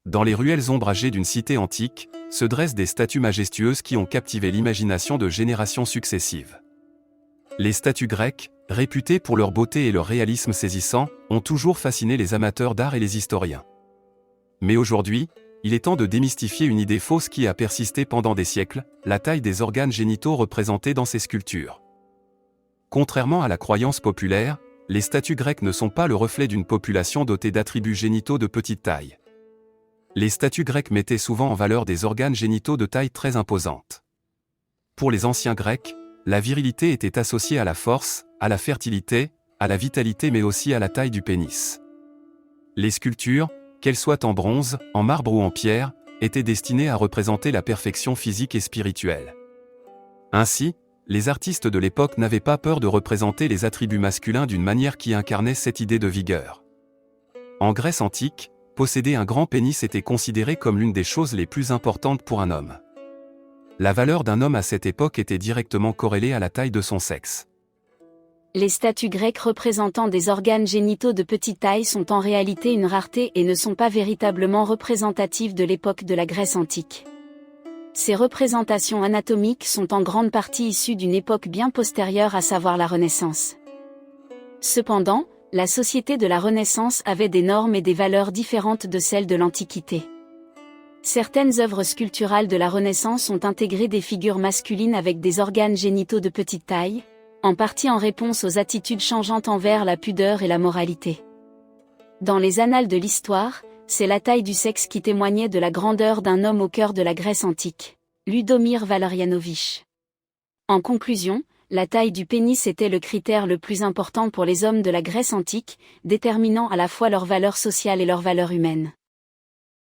Dans les ruelles ombragées d'une cité antique, se dressent des statues majestueuses qui ont captivé l'imagination de générations successives. Les statues grecques, réputées pour leur beauté et leur réalisme saisissant, ont toujours fasciné les amateurs d'art et les historiens. Mais aujourd'hui, il est temps de démystifier une idée fausse qui a persisté pendant des siècles, la taille des organes génitaux représentés dans ces sculptures. Contrairement à la croyance populaire, les statues grecques ne sont pas le reflet d'une population dotée d'attributs génitaux de petite taille. Les statues grecques mettaient souvent en valeur des organes génitaux de taille très imposante. Pour les anciens Grecs, la virilité était associée à la force, à la fertilité, à la vitalité mais aussi à la taille du pénis. Les sculptures, qu'elles soient en bronze, en marbre ou en pierre, étaient destinées à représenter la perfection physique et spirituelle. Ainsi, les artistes de l'époque n'avaient pas peur de représenter les attributs masculins d'une manière qui incarnait cette idée de vigueur. En Grèce antique, posséder un grand pénis était considéré comme l'une des choses les plus importantes pour un homme. La valeur d'un homme à cette époque était directement corrélée à la taille de son sexe. Les statues grecques représentant des organes génitaux de petite taille sont en réalité une rareté et ne sont pas véritablement représentatives de l'époque de la Grèce antique. Ces représentations anatomiques sont en grande partie issues d'une époque bien postérieure, à savoir la Renaissance. Cependant, la société de la Renaissance avait des normes et des valeurs différentes de celles de l'Antiquité. Certaines œuvres sculpturales de la Renaissance ont intégré des figures masculines avec des organes génitaux de petite taille, en partie en réponse aux attitudes changeantes envers la pudeur et la moralité. Dans les annales de l'histoire, c'est la taille du sexe qui témoignait de la grandeur d'un homme au cœur de la Grèce antique, Ludomir Valerianovitch. En conclusion, la taille du pénis était le critère le plus important pour les hommes de la Grèce antique, déterminant à la fois leur valeur sociale et leur valeur humaine.